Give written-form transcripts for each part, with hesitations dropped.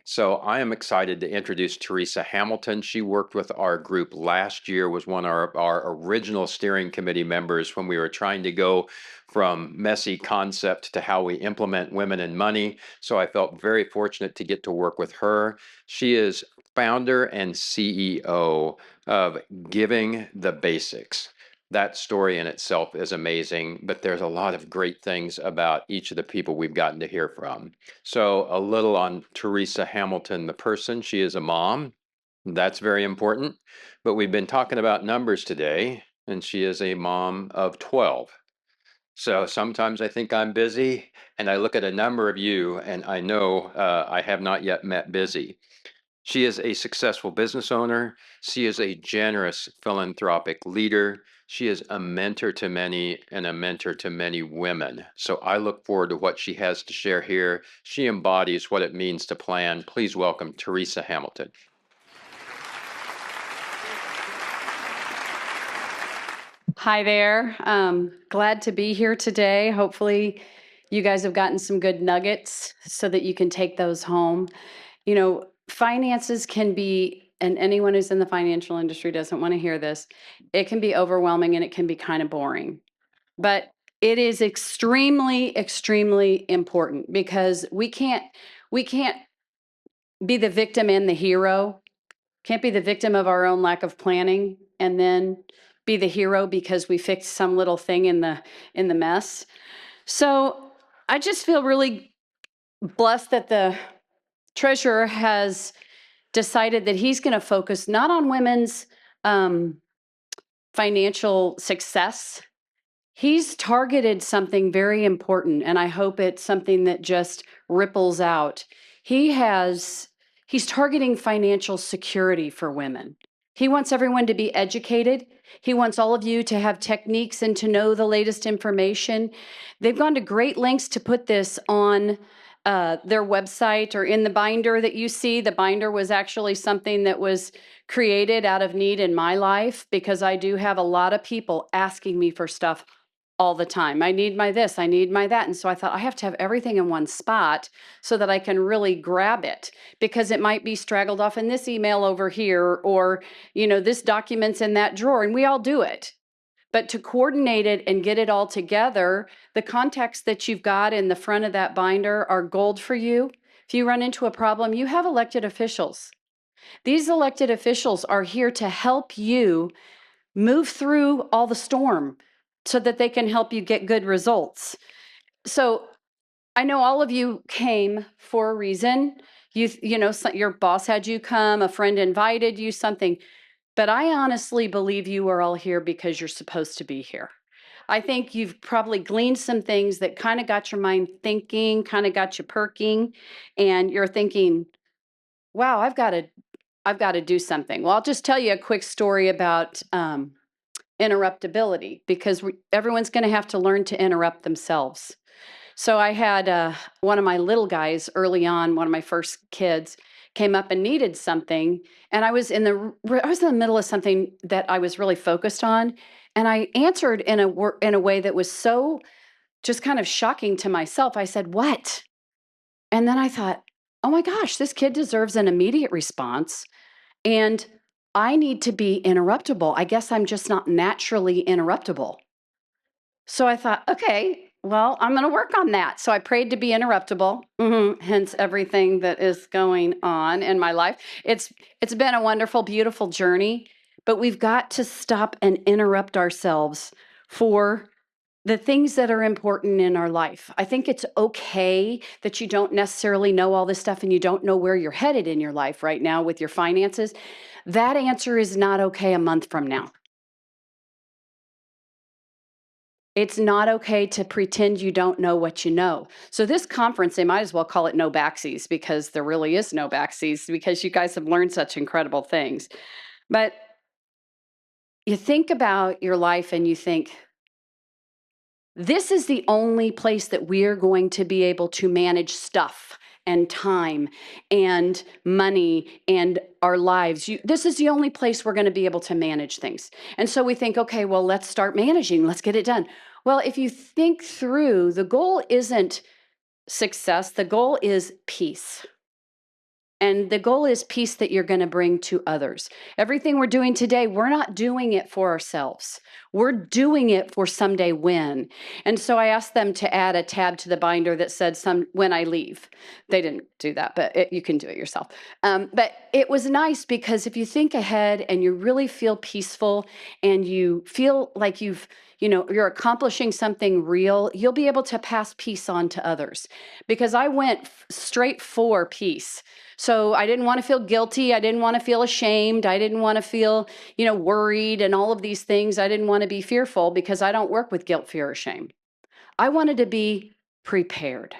So I am excited to introduce Teresa Hamilton. She worked with our group last year, was one of our original steering committee members when we were trying to go from messy concept to how we implement women and money. So I felt very fortunate to get to work with her. She is founder and CEO of Giving the Basics. That story in itself is amazing, but there's a lot of great things about each of the people we've gotten to hear from. So, a little on Teresa Hamilton, the person. She is a mom. That's very important. But we've been talking about numbers today, and she is a mom of 12. So sometimes I think I'm busy, and I look at a number of you, and I know I have not yet met busy. She is a successful business owner. She is a generous philanthropic leader. She is a mentor to many and a mentor to many women. So I look forward to what she has to share here. She embodies what it means to plan. Please welcome Teresa Hamilton. Hi there. Glad to be here today. Hopefully, you guys have gotten some good nuggets so that you can take those home. You know, finances can be, and anyone who's in the financial industry doesn't want to hear this, it can be overwhelming and it can be kind of boring. But it is extremely, extremely important because we can't be the victim and the hero. Can't be the victim of our own lack of planning and then be the hero because we fixed some little thing in the mess. So I just feel really blessed that the treasurer has decided that he's going to focus not on women's um, financial success. He's targeted something very important, and I hope it's something that just ripples out. He has he's targeting financial security for women. He wants everyone to be educated. He wants all of you to have techniques and to know the latest information. They've gone to great lengths to put this on their website or in the binder that you see. The binder was actually something that was created out of need in my life because I do have a lot of people asking me for stuff all the time. I need my this, I need my that. And so I thought I have to have everything in one spot so that I can really grab it because it might be straggled off in this email over here or, this document's in that drawer and we all do it. But to coordinate it and get it all together, the contacts that you've got in the front of that binder are gold for you. If you run into a problem, you have elected officials. These elected officials are here to help you move through all the storm so that they can help you get good results. So I know all of you came for a reason. Your boss had you come, a friend invited you, something. But I honestly believe you are all here because you're supposed to be here. I think you've probably gleaned some things that kind of got your mind thinking, kind of got you perking, and you're thinking, wow, I've got to do something. Well, I'll just tell you a quick story about interruptibility because everyone's going to have to learn to interrupt themselves. So I had one of my little guys early on, one of my first kids came up and needed something, and I was in the middle of something that I was really focused on, and I answered in a way that was so just kind of shocking to myself. I said, "What?" And then I thought, "Oh my gosh, this kid deserves an immediate response." And I need to be interruptible. I guess I'm just not naturally interruptible. So I thought, okay, well, I'm going to work on that. So I prayed to be interruptible. Hence everything that is going on in my life. It's been a wonderful, beautiful journey, but we've got to stop and interrupt ourselves for the things that are important in our life. I think it's okay that you don't necessarily know all this stuff and you don't know where you're headed in your life right now with your finances. That answer is not okay a month from now. It's not okay to pretend you don't know what you know. So this conference, they might as well call it no backsies because there really is no backsies because you guys have learned such incredible things. But you think about your life and you think, this is the only place that we're going to be able to manage stuff and time and money and our lives. This is the only place we're going to be able to manage things. And so we think, okay, well, let's start managing. Let's get it done. Well, if you think through, the goal isn't success, the goal is peace. And the goal is peace that you're going to bring to others. Everything we're doing today, we're not doing it for ourselves. We're doing it for someday when. And so I asked them to add a tab to the binder that said when I leave. They didn't do that, but you can do it yourself. But it was nice because if you think ahead and you really feel peaceful and you feel like you're accomplishing something real, you'll be able to pass peace on to others. Because I went straight for peace. So I didn't want to feel guilty. I didn't want to feel ashamed. I didn't want to feel, worried and all of these things. I didn't want to be fearful because I don't work with guilt, fear, or shame. I wanted to be prepared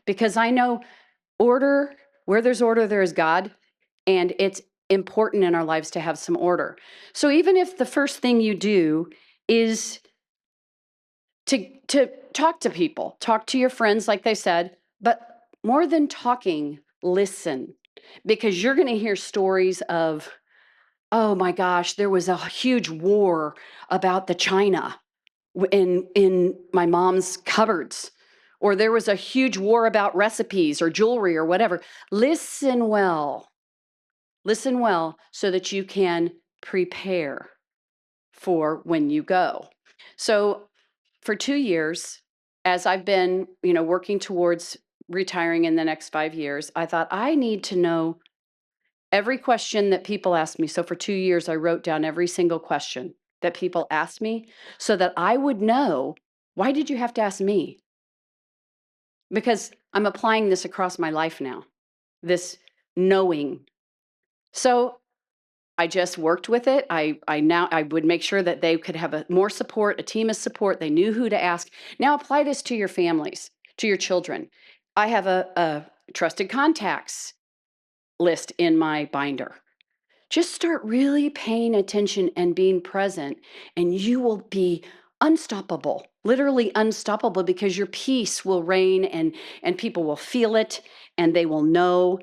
because I know order, where there's order, there is God. And it's important in our lives to have some order. So even if the first thing you do is to talk to people, talk to your friends, like they said, but more than talking, listen, because you're going to hear stories of, oh my gosh, there was a huge war about the china in my mom's cupboards, or there was a huge war about recipes or jewelry or whatever. Listen well so that you can prepare for when you go. So for 2 years, as I've been, working towards retiring in the next 5 years, I thought I need to know every question that people ask me. So for 2 years, I wrote down every single question that people asked me so that I would know, why did you have to ask me? Because I'm applying this across my life now, this knowing. So I just worked with it. I would make sure that they could have more support, a team of support. They knew who to ask. Now apply this to your families, to your children. I have a trusted contacts list in my binder. Just start really paying attention and being present, and you will be unstoppable, literally unstoppable, because your peace will reign and people will feel it and they will know.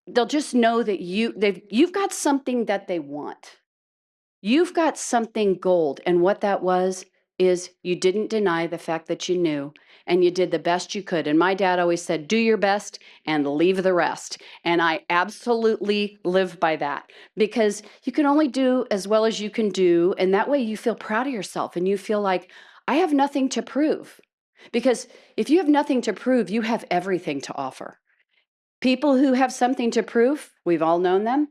They'll just know that you've got something that they want. You've got something gold. And what that was is you didn't deny the fact that you knew and you did the best you could. And my dad always said, do your best and leave the rest. And I absolutely live by that because you can only do as well as you can do. And that way you feel proud of yourself and you feel like I have nothing to prove. Because if you have nothing to prove, you have everything to offer. People who have something to prove, we've all known them,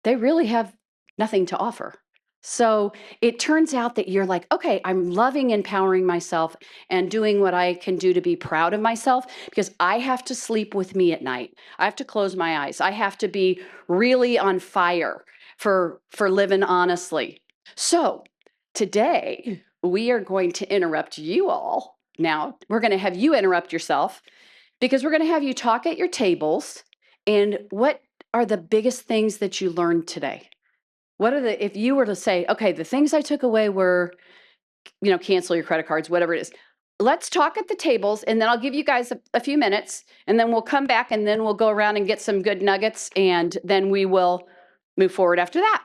they really have nothing to offer. So it turns out that you're like, okay, I'm loving empowering myself and doing what I can do to be proud of myself because I have to sleep with me at night. I have to close my eyes. I have to be really on fire for living honestly. So today we are going to interrupt you all. Now we're going to have you interrupt yourself because we're going to have you talk at your tables. And what are the biggest things that you learned today? If you were to say, okay, the things I took away were, cancel your credit cards, whatever it is. Let's talk at the tables, and then I'll give you guys a few minutes, and then we'll come back, and then we'll go around and get some good nuggets, and then we will move forward after that.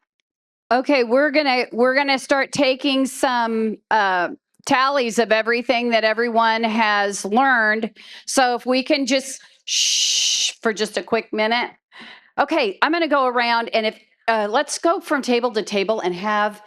Okay, we're gonna start taking some tallies of everything that everyone has learned. So if we can just shh for just a quick minute. Okay, I'm gonna go around, and if let's go from table to table and have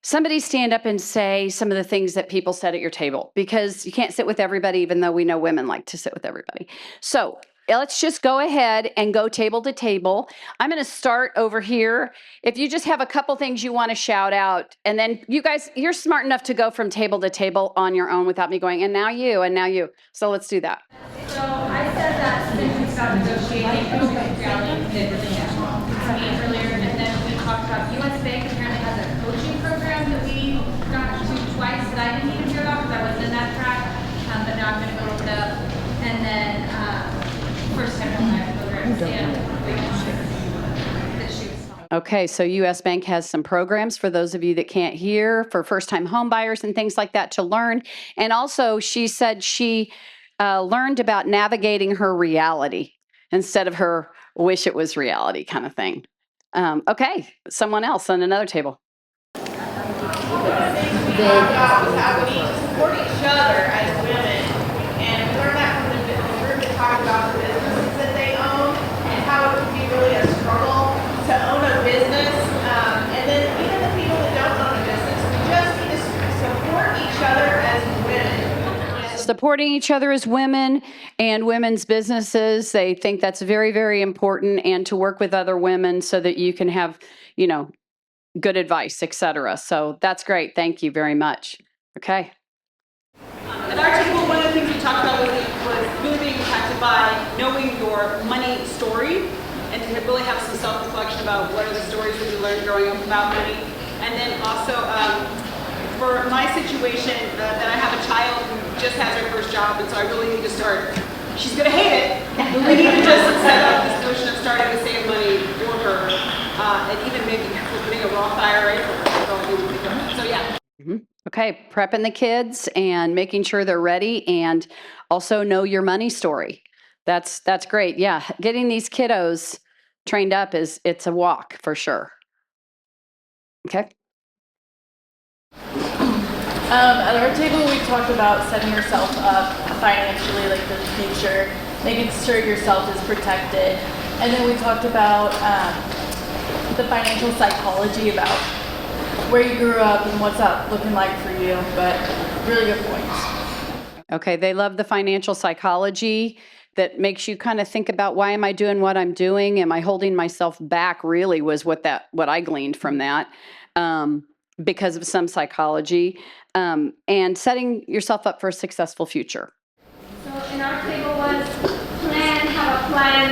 somebody stand up and say some of the things that people said at your table, because you can't sit with everybody, even though we know women like to sit with everybody. So let's just go ahead and go table to table. I'm going to start over here. If you just have a couple things you want to shout out, and then you guys, you're smart enough to go from table to table on your own without me going, and now you, and now you. So let's do that. So I said that since we stopped negotiating, reality did really earlier, and then we talked about U.S. Bank apparently has a coaching program that we got to twice that I didn't even hear about because I wasn't in that track, but now I'm going to go look it up. And then first time home buyer programs and that she was talking. Okay, so US Bank has some programs for those of you that can't hear, for first-time home buyers and things like that to learn. And also, she said she learned about navigating her reality instead of her wish it was reality kind of thing. Okay, someone else on another table. We talked about how we need to support each other as women, and we learned that from the group that talked about the businesses that they own and how it would be really supporting each other as women and women's businesses. They think that's very, very important, and to work with other women so that you can have, you know, good advice, etc. So that's great. Thank you very much. Okay. At our table, one of the things we talked about was really being impacted by knowing your money story and to really have some self-reflection about what are the stories that you learned growing up about money. And then also, for my situation, that I have a child who just has her first job, and so I really need to start, she's going to hate it, but we need to just set up this notion of starting to save money for her, and even maybe putting a Roth IRA for her. So I need to think of that. So yeah. Okay, prepping the kids and making sure they're ready, and also know your money story. That's great. Yeah, getting these kiddos trained up it's a walk for sure. Okay. At our table, we talked about setting yourself up financially, like for the future, making sure yourself is protected, and then we talked about the financial psychology about where you grew up and what's that looking like for you, but really good points. Okay, they love the financial psychology that makes you kind of think about, why am I doing what I'm doing? Am I holding myself back? Really was what I gleaned from that, because of some psychology, and setting yourself up for a successful future. So in our table was have a plan,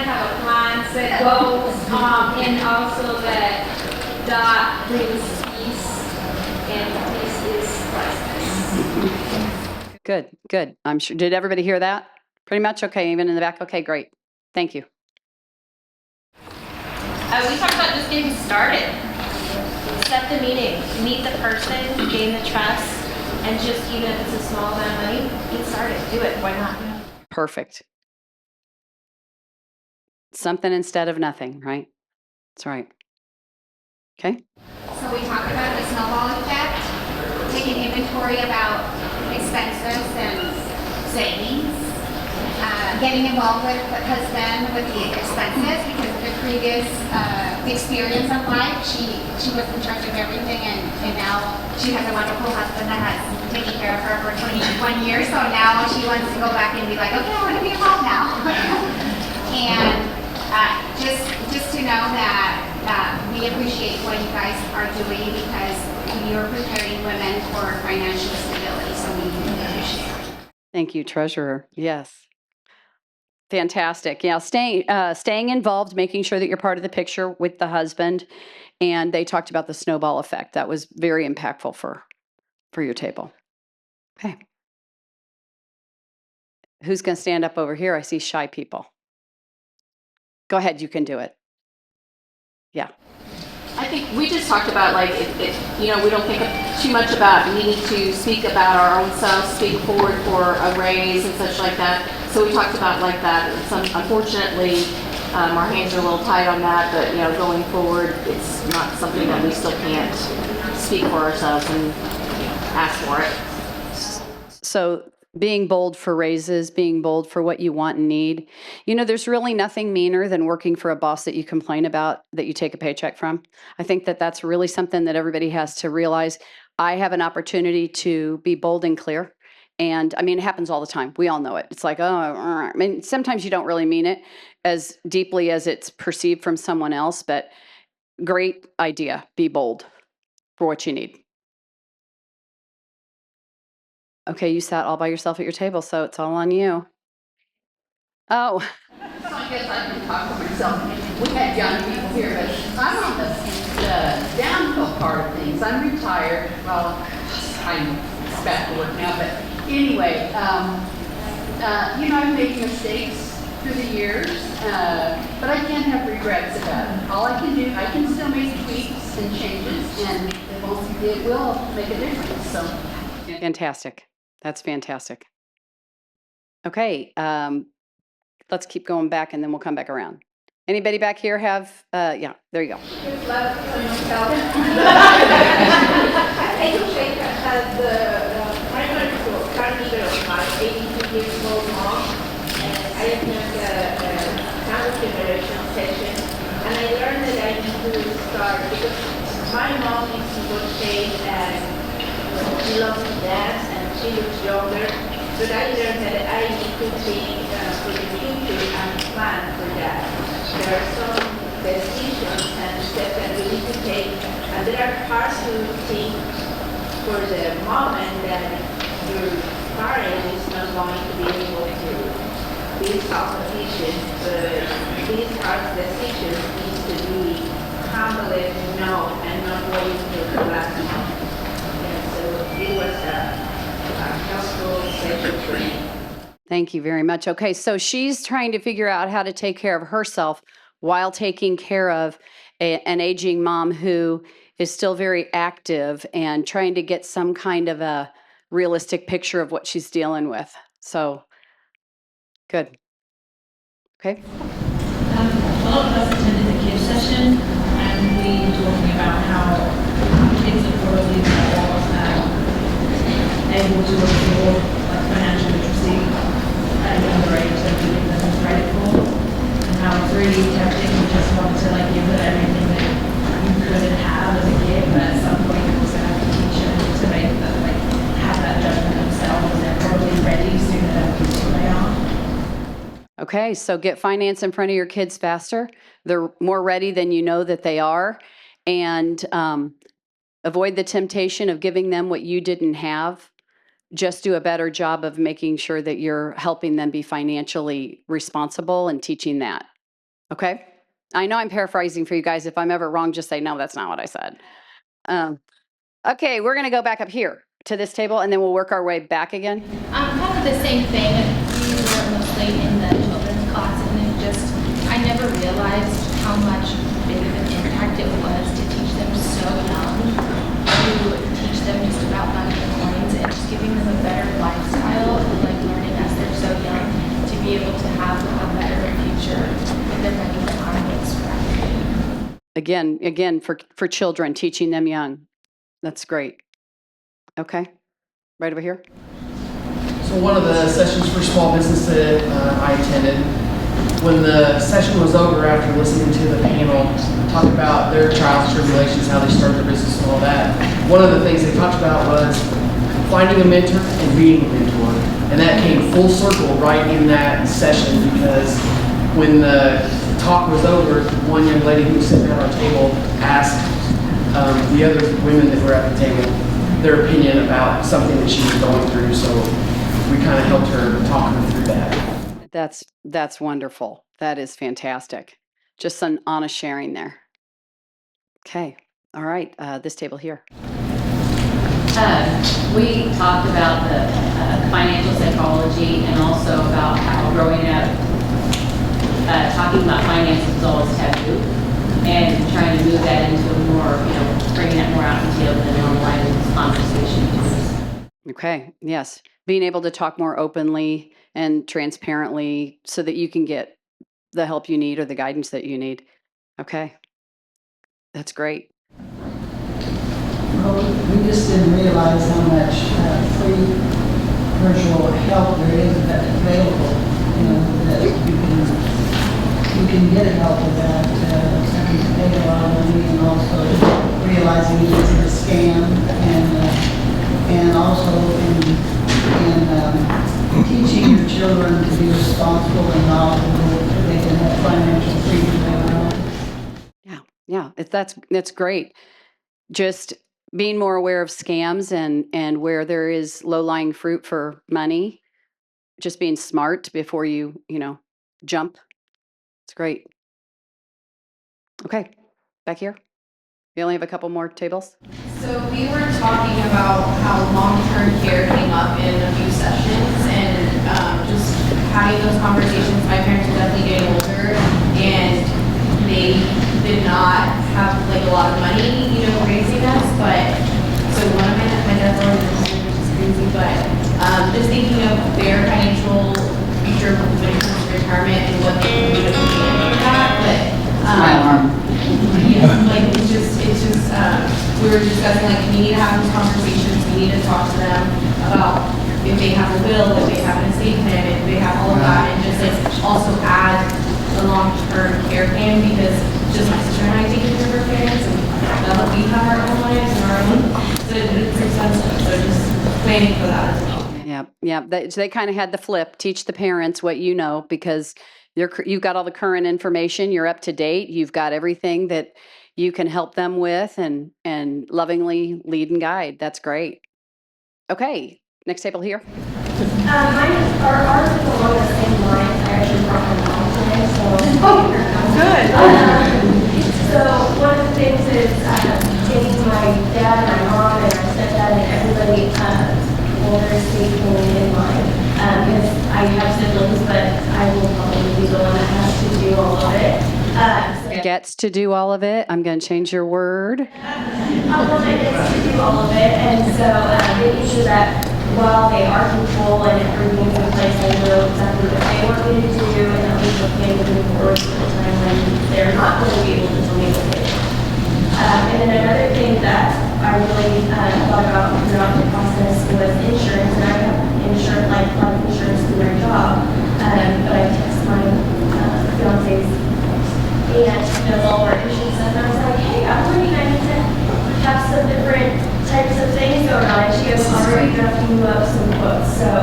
set goals, and also that brings peace, and peace is priceless. Good. I'm sure. Did everybody hear that? Pretty much? Okay, even in the back? Okay, great. Thank you. We talked about just getting started. Set the meeting, meet the person, gain the trust, and just, even if it's a small amount of money, get started. Do it. Why not? Perfect. Something instead of nothing, right? That's right. Okay. So we talked about the snowball effect, taking inventory about expenses and savings, getting involved with the husband with the expenses, because of the previous experience of life, she was in charge of everything, and now she has a wonderful husband that has taken care of her for 21 years, so now she wants to go back and be like, okay, I want to be a mom now. And just to know that we appreciate what you guys are doing, because you're preparing women for financial stability, so we appreciate it. Thank you, Treasurer. Yes. Fantastic. Yeah, staying involved, making sure that you're part of the picture with the husband. And they talked about the snowball effect. That was very impactful for your table. Okay. Who's going to stand up over here? I see shy people. Go ahead, you can do it. Yeah. I think we just talked about, like, we don't think too much about needing to speak about our own selves, speak forward for a raise and such like that. So we talked about like that. Unfortunately, our hands are a little tight on that, but going forward, it's not something that we still can't speak for ourselves and ask for it. So being bold for raises, being bold for what you want and need. There's really nothing meaner than working for a boss that you complain about, that you take a paycheck from. I think that that's really something that everybody has to realize. I have an opportunity to be bold and clear. And it happens all the time. We all know it. It's like, sometimes you don't really mean it as deeply as it's perceived from someone else, but great idea. Be bold for what you need. Okay, you sat all by yourself at your table, so it's all on you. Oh. I guess I can talk for myself. We had young people here, but I'm on the downhill part of things. I'm retired. Well, I'm back to work now, but anyway, I've made mistakes through the years, but I can't have regrets about it. All I can do, I can still make tweaks and changes, and it will make a difference. So. Fantastic. That's fantastic. Okay, let's keep going back, and then we'll come back around. Anybody back here have, yeah, there you go. Primary school, currently my 82 years old mom, and I attend the Council Generation session, and I learned that I need to start, because my mom is in good shape, and she loves to dance, and she looks younger, But I learned that I need to think for the future and plan for that. There are some decisions and steps that we need to take, and there are parts to think for the moment that your parent is not going to be able to be self-sufficient, but these hard decisions need to be handled now and not wait till the last moment. And so it was a helpful session for me. Thank you very much. Okay, so she's trying to figure out how to take care of herself while taking care of an aging mom who is still very active and trying to get some kind of a realistic picture of what she's dealing with. So, good. Okay. A lot of us attended the kids session, and we were talking about how kids are probably more able to afford like financial literacy at a younger age than we give them credit for, and how it's really tempting to just want to like give them everything that you couldn't have as a kid, but at some point you're also have to teach them to make them like have that judgment themselves, and they're probably ready sooner than they are. Okay, so get finance in front of your kids faster. They're more ready than you know that they are. And avoid the temptation of giving them what you didn't have. Just do a better job of making sure that you're helping them be financially responsible and teaching that. Okay? I know I'm paraphrasing for you guys. If I'm ever wrong, just say, no, that's not what I said. Okay, we're going to go back up here to this table, and then we'll work our way back again. Kind of the same thing. We were mostly in the children's class, and I never realized how much big of an impact it was to teach them so young, to teach them just about money and coins, and just giving them a better lifestyle, like learning as they're so young to be able to have a better future with their money and finance. Again, for children, teaching them young. That's great. Okay, right over here. So one of the sessions for small business that I attended, when the session was over, after listening to the panel talk about their trials and tribulations, how they started their business and all that, one of the things they talked about was finding a mentor and being a mentor. And that came full circle right in that session, because when the talk was over, one young lady who was sitting at our table asked the other women that were at the table their opinion about something that she was going through. So we kind of helped her talk her through that. That's wonderful. That is fantastic. Just some honest sharing there. Okay. All right. This table here. We talked about the financial psychology, and also about how growing up, talking about finances is always taboo, and trying to move that into a more, bringing that more out in the open and normalizing this conversation. Okay. Yes. Being able to talk more openly and transparently so that you can get the help you need or the guidance that you need. Okay. That's great. Well, we just didn't realize how much free virtual help there is that's available. That you can get help with that. And pay a lot of money, and also realizing it is a scam, and also in teaching your children to be responsible and knowledgeable, so they can have financial freedom later on. Yeah. That's great. Just being more aware of scams and where there is low-lying fruit for money, just being smart before you jump. It's great. Okay, back here. We only have a couple more tables. So we were talking about how long-term care came up in a few sessions, and just having those conversations. My parents are definitely getting older, and they did not have like a lot of money, raising us. But so one of my dad's always which is crazy, but just thinking of their financial future when it comes to retirement and what they can do to manage that. But like it's just we were discussing like we need to have these conversations. We need to talk to them about if they have a will, if they have an estate plan, if they have all of that, and just like also add a long-term care plan, because just my sister and I take care of our parents, and now that we have our own lives and our own, so it's expensive. So just planning for that as well. Yeah, they kind of had the flip, teach the parents what you know, because you've got all the current information, you're up to date, you've got everything that you can help them with and lovingly lead and guide. That's great. Okay, next table here. Ours is along the same lines. I actually brought my mom today, so. Oh, good. So one of the things is taking my dad and my mom and our stepdad and everybody older speaking in line. Because I have siblings, but I will probably be the one that has to do all of it. Gets to do all of it. I'm going to change your word. I'm the one that gets to do all of it, and so making sure that while they are control and everything's in place, I know exactly what they want me to do, and that we okay moving forward to the time when they're not going to be able to tell me what they do. And then another thing that I really thought about throughout the process was insurance, and I have insurance, like life insurance through my job, but I text my fiance's and does all of our insurance stuff, and I was like, hey, I'm wondering, I need to have some different types of things going on. And she goes, already drafting you up some quotes. So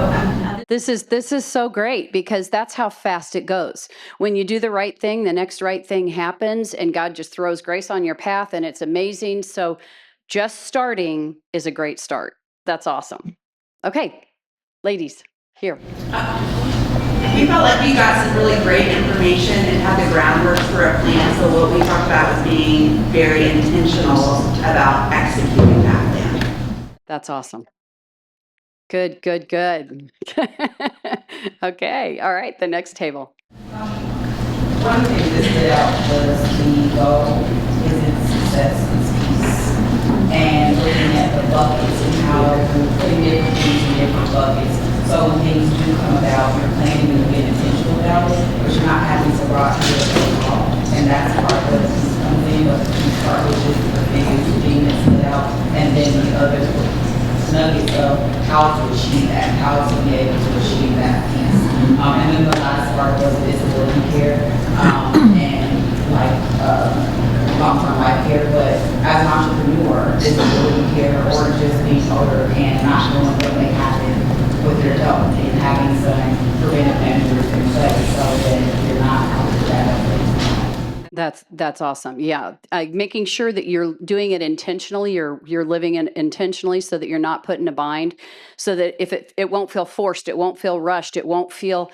This is so great because that's how fast it goes. When you do the right thing, the next right thing happens and God just throws grace on your path and it's amazing. So just starting is a great start. That's awesome. Okay, ladies, here. We felt like we got some really great information and had the groundwork for a plan. So what we talked about was being very intentional about executing that plan. That's awesome. Good, good, good. Okay, all right, the next table. One thing that stood out was the goal is its success, its peace, and looking at the buckets and how we're putting different things in different buckets. So when things do come about, you're planning to be intentional about it, but you're not having to rock to the call. And that's part of what comes in, but you start with just the biggest thing that stood out, and then the other nuggets of how to achieve that, how to be able to achieve that piece. And then the last part was disability care, and like long-term life care, but as an entrepreneur, disability care or just being older and not knowing what may happen with your health and having some preventive measures in place so that you're not out of that. That's awesome. Yeah, making sure that you're doing it intentionally, you're living it intentionally, so that you're not put in a bind, so that if it won't feel forced, it won't feel rushed, you won't feel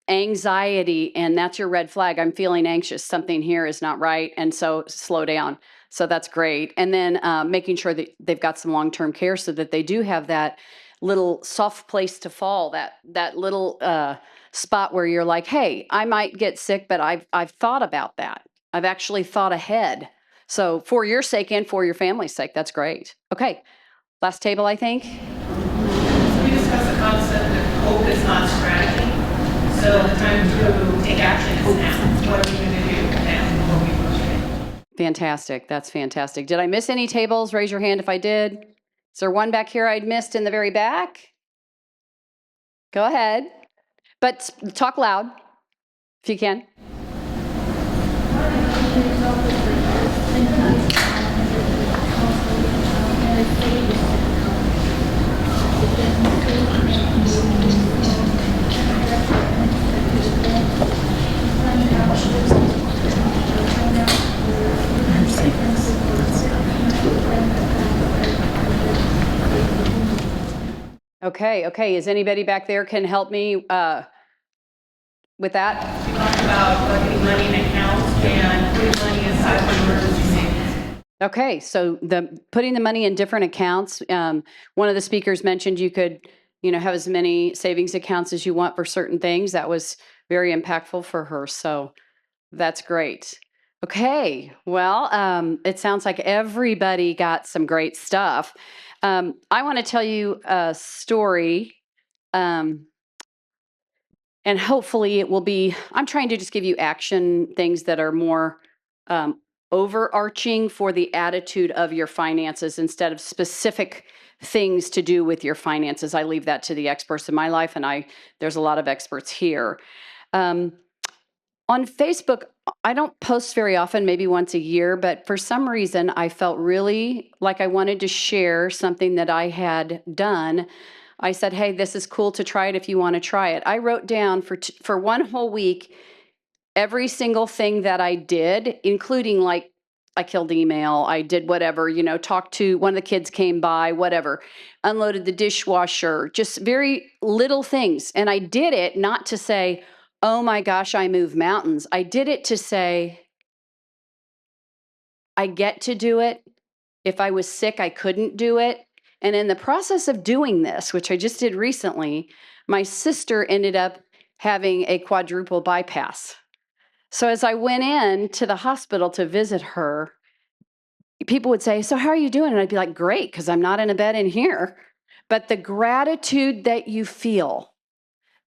anxiety, and that's your red flag. I'm feeling anxious. Something here is not right, and so slow down. So that's great. And then making sure that they've got some long-term care, so that they do have that little soft place to fall, that little spot where you're like, hey, I might get sick, but I've thought about that. I've actually thought ahead. So for your sake and for your family's sake, that's great. Okay, last table, I think. We discussed the concept that hope is not strategy. So the time to take action is now. What are we going to do now before we push it? Fantastic. That's fantastic. Did I miss any tables? Raise your hand if I did. Is there one back here I'd missed in the very back? Go ahead. But talk loud if you can. Okay. Is anybody back there can help me with that? We talked about putting money in accounts and putting money aside for emergency savings. Okay, so putting the money in different accounts. One of the speakers mentioned you could, have as many savings accounts as you want for certain things. That was very impactful for her. So that's great. Okay, well, it sounds like everybody got some great stuff. I want to tell you a story, and hopefully it will be, I'm trying to just give you action things that are more overarching for the attitude of your finances instead of specific things to do with your finances. I leave that to the experts in my life, and there's a lot of experts here. On Facebook, I don't post very often, maybe once a year, but for some reason, I felt really like I wanted to share something that I had done I said, hey, this is cool to try it if you want to try it. I wrote down for one whole week every single thing that I did, including like I killed email, I did whatever, talked to one of the kids came by, whatever, unloaded the dishwasher, just very little things. And I did it not to say, oh my gosh, I move mountains. I did it to say, I get to do it. If I was sick, I couldn't do it. And in the process of doing this, which I just did recently, my sister ended up having a quadruple bypass. So as I went in to the hospital to visit her, people would say, so how are you doing? And I'd be like, great, because I'm not in a bed in here. But the gratitude that you feel,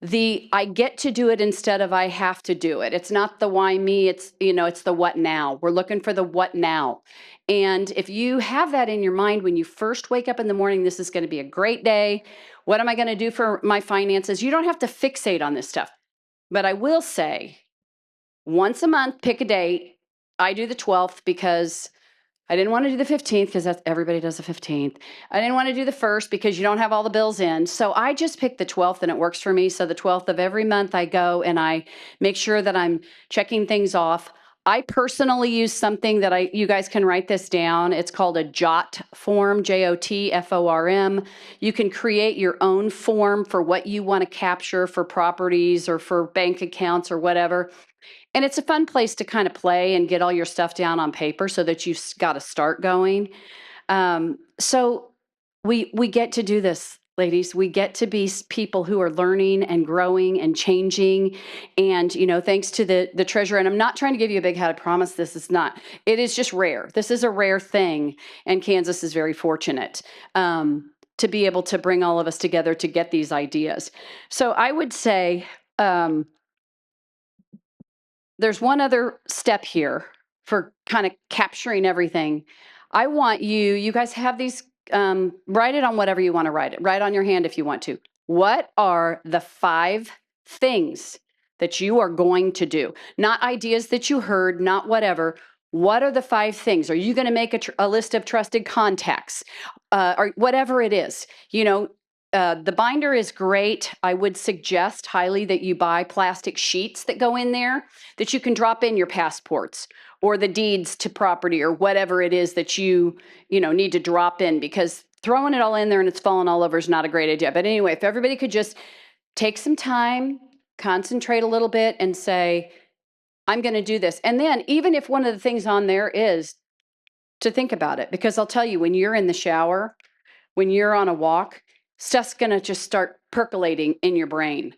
I get to do it instead of I have to do it. It's not the why me, it's the what now. We're looking for the what now. And if you have that in your mind when you first wake up in the morning, this is going to be a great day. What am I going to do for my finances? You don't have to fixate on this stuff. But I will say, once a month, pick a date. I do the 12th because I didn't want to do the 15th because everybody does the 15th. I didn't want to do the 1st because you don't have all the bills in. So I just picked the 12th and it works for me. So the 12th of every month I go and I make sure that I'm checking things off. I personally use something that you guys can write this down. It's called a JOT form, JOTFORM. You can create your own form for what you want to capture for properties or for bank accounts or whatever. And it's a fun place to kind of play and get all your stuff down on paper so that you've got to start going. So we get to do this, ladies. We get to be people who are learning and growing and changing. And, thanks to the treasurer, and I'm not trying to give you a big head, I promise this is not. It is just rare. This is a rare thing. And Kansas is very fortunate to be able to bring all of us together to get these ideas. So I would say, there's one other step here for kind of capturing everything. I want you guys have these, write it on whatever you want to write it. Write on your hand if you want to. What are the 5 things that you are going to do? Not ideas that you heard, not whatever. What are the 5 things? Are you going to make a list of trusted contacts? Or whatever it is, the binder is great. I would suggest highly that you buy plastic sheets that go in there that you can drop in your passports or the deeds to property or whatever it is that you need to drop in, because throwing it all in there and it's falling all over is not a great idea. But anyway, if everybody could just take some time, concentrate a little bit and say, I'm going to do this. And then even if one of the things on there is to think about it, because I'll tell you, when you're in the shower, when you're on a walk, stuff's going to just start percolating in your brain.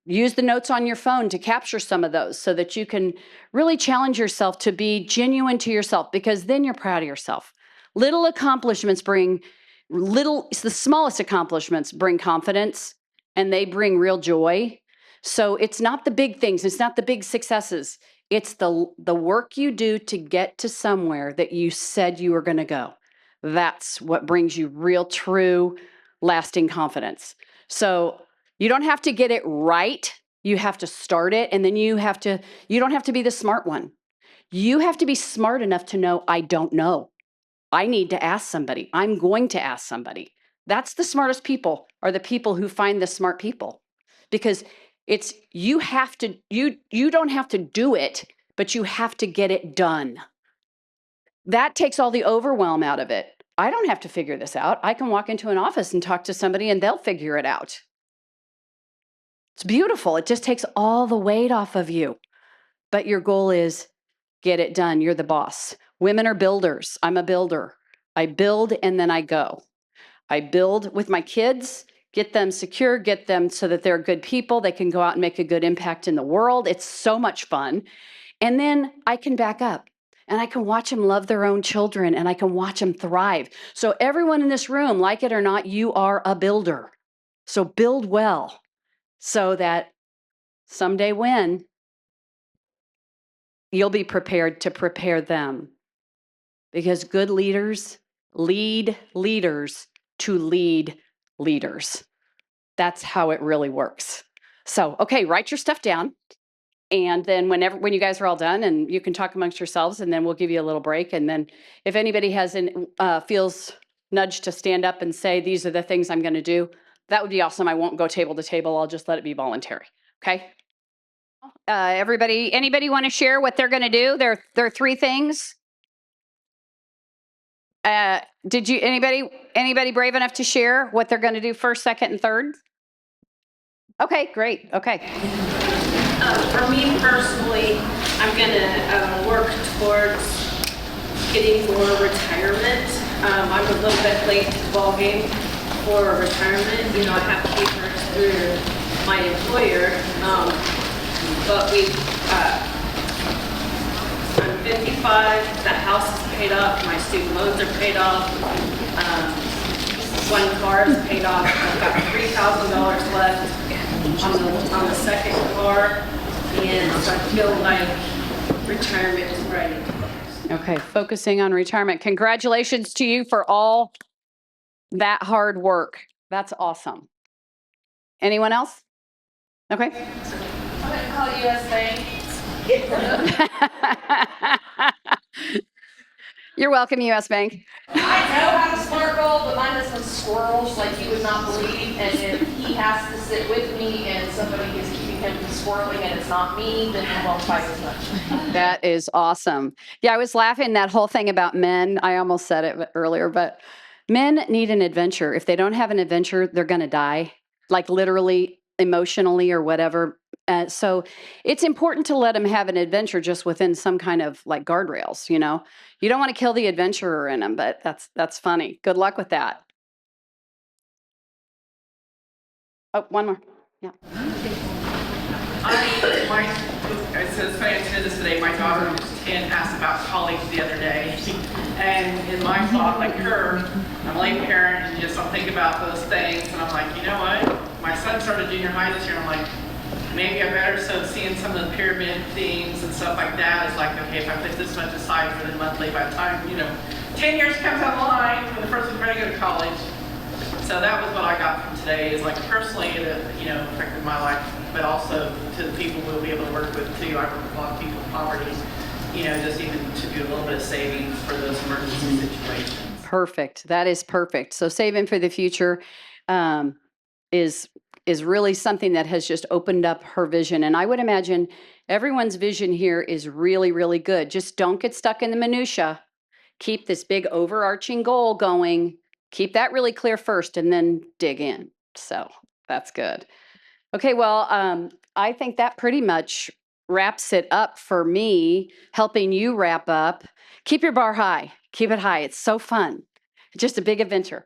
Use the notes on your phone to capture some of those so that you can really challenge yourself to be genuine to yourself, because then you're proud of yourself. The smallest accomplishments bring confidence and they bring real joy. So it's not the big things. It's not the big successes. It's the work you do to get to somewhere that you said you were going to go. That's what brings you real, true, lasting confidence. So you don't have to get it right. You have to start it. And then you don't have to be the smart one. You have to be smart enough to know, I don't know. I need to ask somebody. I'm going to ask somebody. That's the smartest people, are the people who find the smart people, because you don't have to do it, but you have to get it done. That takes all the overwhelm out of it. I don't have to figure this out. I can walk into an office and talk to somebody and they'll figure it out. It's beautiful. It just takes all the weight off of you. But your goal is get it done. You're the boss. Women are builders. I'm a builder. I build and then I go. I build with my kids, get them secure, get them so that they're good people. They can go out and make a good impact in the world. It's so much fun. And then I can back up. And I can watch them love their own children, and I can watch them thrive. So everyone in this room, like it or not, you are a builder. So build well so that someday when you'll be prepared to prepare them. Because good leaders lead leaders to lead leaders. That's how it really works. So, okay, write your stuff down. And then when you guys are all done, and you can talk amongst yourselves, and then we'll give you a little break. And then if anybody feels nudged to stand up and say, these are the things I'm going to do, That would be awesome. I won't go table to table. I'll just let it be voluntary. Okay. Anybody want to share what they're going to do? There are 3 things. Anybody brave enough to share what they're going to do first, second, and third? Okay, great. Okay. For me personally, I'm gonna work towards getting more retirement. I'm a little bit late to the ballgame for retirement. You know, I have papers through my employer, but I'm 55, the house is paid off, my student loans are paid off, 1 car is paid off, I've got $3,000 left on the second car, and so I feel like retirement is ready. Okay, focusing on retirement. Congratulations to you for all that hard work. That's awesome. Anyone else? Okay. I'm gonna call US Bank. You're welcome, US Bank. I know how to snorkel, but mine does some swirls like you would not believe. And if he has to sit with me and somebody is keeping him from swirling and it's not me, then we won't fight as much. That is awesome. Yeah, I was laughing that whole thing about men. I almost said it earlier, but men need an adventure. If they don't have an adventure, they're going to die, like literally, emotionally, or whatever. So it's important to let them have an adventure just within some kind of like guardrails, you know. You don't want to kill the adventurer in them, but that's funny. Good luck with that. Oh, one more. Yeah. It's funny I did this today. My daughter, who's 10, asked about college the other day. And in my thought, like her, I'm a late parent, and just I'm thinking about those things. And I'm like, you know what? My son started junior high this year, and I'm like, maybe I better start seeing some of the pyramid themes and stuff like that. It's like, okay, if I put this much aside for the monthly, by the time, 10 years comes down the line, when the person's ready to go to college. So that was what I got from today, is like personally, it affected my life, but also to the people we'll be able to work with too. I work with a lot of people in poverty, just even to do a little bit of savings for those emergency situations. Perfect. That is perfect. So saving for the future is really something that has just opened up her vision. And I would imagine everyone's vision here is really, really good. Just don't get stuck in the minutia. Keep this big overarching goal going. Keep that really clear first and then dig in. So that's good. Okay, well, I think that pretty much wraps it up for me, helping you wrap up. Keep your bar high. Keep it high. It's so fun. Just a big adventure.